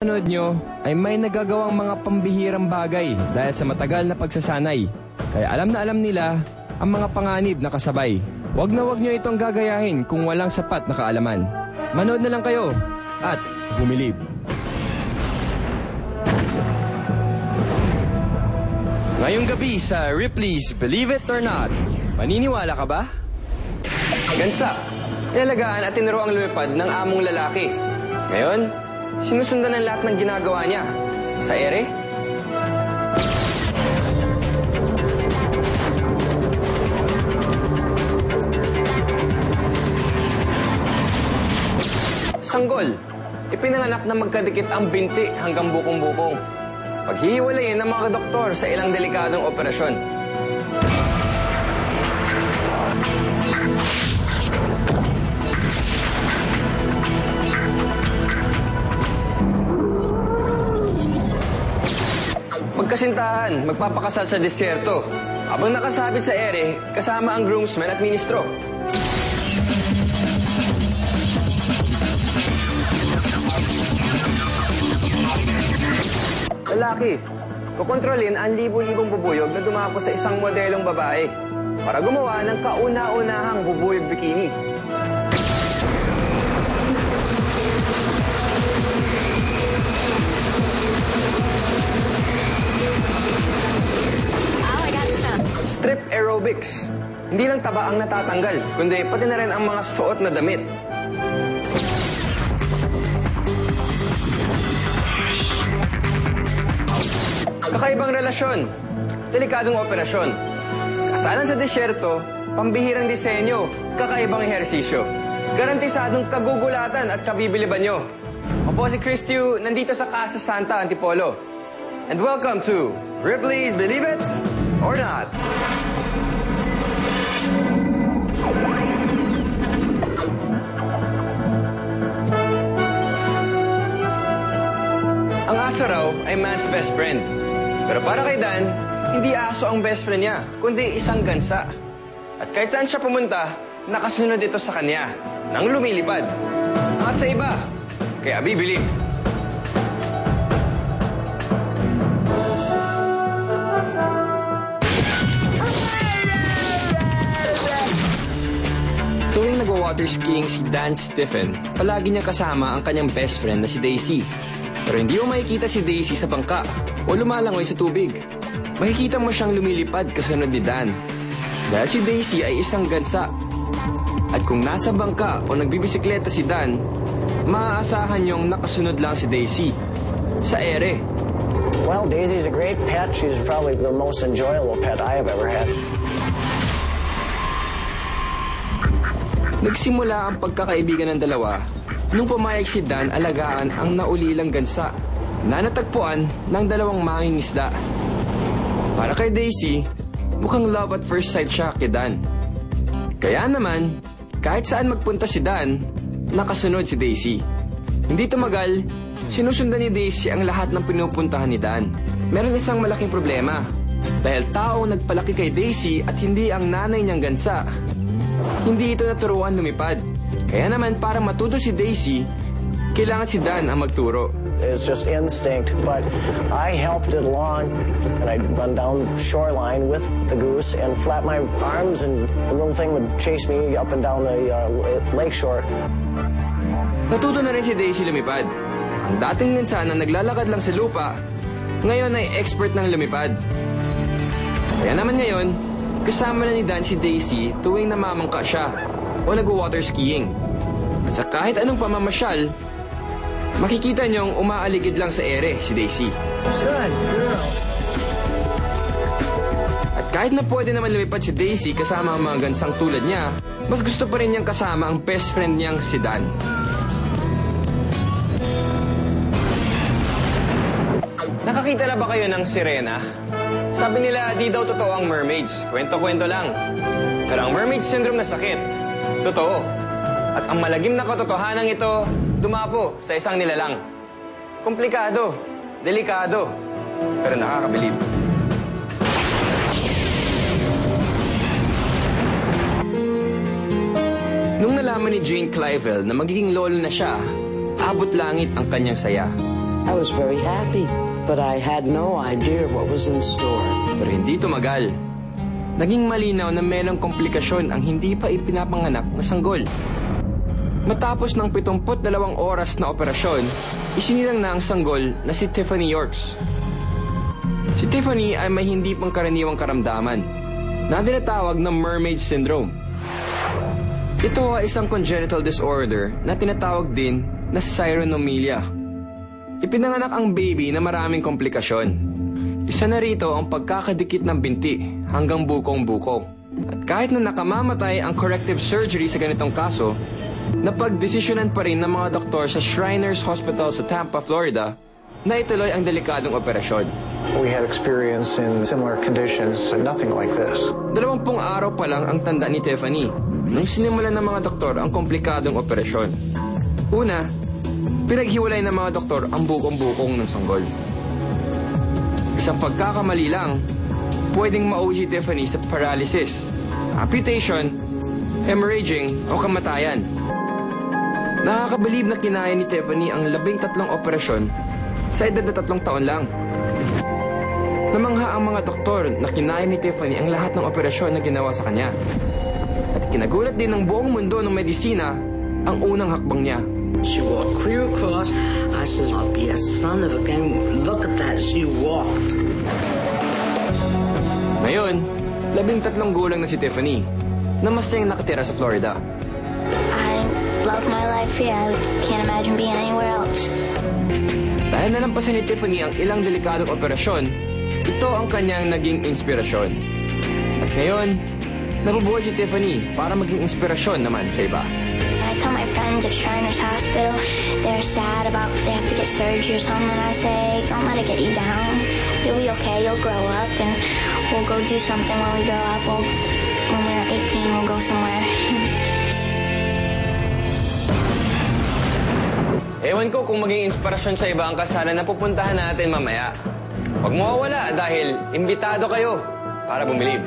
Panood nyo ay may nagagawang mga pambihirang bagay dahil sa matagal na pagsasanay. Kaya alam na alam nila ang mga panganib na kasabay. Huwag na huwag nyo itong gagayahin kung walang sapat na kaalaman. Manood na lang kayo at bumilib. Ngayong gabi sa Ripley's Believe It or Not, maniniwala ka ba? Gansa, inalagaan at tinuro ang lumipad ng among lalaki. Ngayon, sinusundan ang lahat ng ginagawa niya. Sa ere? Sanggol, ipinanganak na magkadikit ang binti hanggang bukong-bukong. Paghihiwalayin ng mga doktor sa ilang delikadong operasyon. Magkasintahan, magpapakasal sa disyerto. Habang nakasabit sa ere, kasama ang groomsmen at ministro. Lalaki, kukontrolin ang libo-libong bubuyog na dumapo sa isang modelong babae para gumawa ng kauna-unahang bubuyog bikini. Strip aerobics. Hindi lang taba ang natatanggal, kundi pati na rin ang mga suot na damit. Kakaibang relasyon, delikadong operasyon. Kasalan sa disyerto, pambihirang disenyo, kakaibang ehersisyo. Garantisadong kagugulatan at kabibiliban nyo. Ako si Chris Tiu, nandito sa Casa Santa, Antipolo. And welcome to Ripley's Believe It or Not. Ang aso raw ay man's best friend. Pero para kay Dan, hindi aso ang best friend niya, kundi isang gansa. At kahit saan siya pumunta, nakasunod ito sa kanya, nang lumilipad. At sa iba, kaya bibilib. Tuwing nagwa-water skiing si Dan Stephen, palagi niya kasama ang kanyang best friend na si Daisy. Pero hindi mo makikita si Daisy sa bangka o lumalangoy sa tubig. Makikita mo siyang lumilipad kasunod ni Dan. Dahil si Daisy ay isang gansa. At kung nasa bangka o nagbibisikleta si Dan, maaasahan niyong nakasunod lang si Daisy sa ere. Well, Daisy's a great pet. She's probably the most enjoyable pet I have ever had. Nagsimula ang pagkakaibigan ng dalawa nung pumayag si Dan alagaan ang naulilang gansa na natagpuan ng dalawang mangingisda. Para kay Daisy, mukhang love at first sight siya kay Dan. Kaya naman, kahit saan magpunta si Dan, nakasunod si Daisy. Hindi tumagal, sinusundan ni Daisy ang lahat ng pinupuntahan ni Dan. Meron isang malaking problema. Dahil tao nagpalaki kay Daisy at hindi ang nanay niyang gansa, hindi ito naturuan lumipad. Kaya naman para matuto si Daisy, kailangan si Dan ang magturo. It's just instinct, but I helped it along, and I'd run down shoreline with the goose and flap my arms, and the little thing would chase me up and down the lakeshore. Natuto na rin si Daisy lumipad. Ang dating minsan na naglalakad lang sa lupa, ngayon ay expert ng lumipad. Kaya naman ngayon, kasama na ni Dan si Daisy tuwing namamangka siya o nag-water skiing. At sa kahit anong pamamasyal, makikita niyong umaaligid lang sa ere si Daisy. Good girl. At kahit na pwede naman lumipad si Daisy kasama ang mga gansang tulad niya, mas gusto pa rin niyang kasama ang best friend niyang si Dan. Nakakita na ba kayo ng sirena? Sabi nila di daw totoo ang mermaids. Kwento-kwento lang. Pero ang mermaid syndrome na sakit, totoo. At ang malagim na katotohanan ito, dumapo sa isang nilalang. Komplikado, delikado, pero nakakabilib. Nung nalaman ni Jane Clivel na magiging lolo na siya, abot langit ang kanyang saya. I was very happy, but I had no idea what was in store. Pero hindi tumagal. Naging malinaw na merong komplikasyon ang hindi pa ipinapanganak na sanggol. Matapos ng 72 oras na operasyon, isinilang na ang sanggol na si Tiffany Yorks. Si Tiffany ay may hindi pangkaraniwang karamdaman na tinatawag na mermaid syndrome. Ito ay isang congenital disorder na tinatawag din na sironomelia. Ipinanganak ang baby na maraming komplikasyon. Isa na rito ang pagkakadikit ng binti hanggang bukong-buko. At kahit na nakamamatay ang corrective surgery sa ganitong kaso, napagdesisyonan pa rin ng mga doktor sa Shriners Hospital sa Tampa, Florida, na ituloy ang delikadong operasyon. We had experience in similar conditions, but nothing like this. 20 araw pa lang ang tanda ni Tiffany nung sinimulan ng mga doktor ang komplikadong operasyon. Una, pinaghiwalay ng mga doktor ang bukong-bukong ng sanggol. Isang pagkakamali lang, pwedeng mauwi si Tiffany sa paralysis, amputation, hemorrhaging o kamatayan. Nakakabilib na kinaya ni Tiffany ang 13 operasyon sa edad na 3 taon lang. Namangha ang mga doktor na kinaya ni Tiffany ang lahat ng operasyon na ginawa sa kanya. At kinagulat din ng buong mundo ng medisina ang unang hakbang niya. She walked clear across. I says, I'll be a son of a gun. Look at that, she walked. Ngayon, 13 gulang na si Tiffany na masayang nakatira sa Florida. I love my life here. I can't imagine being anywhere else. Dahil nalampasan ni Tiffany ang ilang delikadong operasyon, ito ang kanyang naging inspirasyon. At ngayon, nabubuhay si Tiffany para maging inspirasyon naman sa iba. I tell my friends at Shriners Hospital, they're sad about they have to get surgery or something, and I say, don't let it get you down. You'll be okay, you'll grow up, and we'll go do something when we grow up. When we're 18, we'll go somewhere. Ewan ko kung maging inspirasyon sa iba ang kasalan na pupuntahan natin mamaya. Huwag mawawala dahil imbitado kayo para bumilib.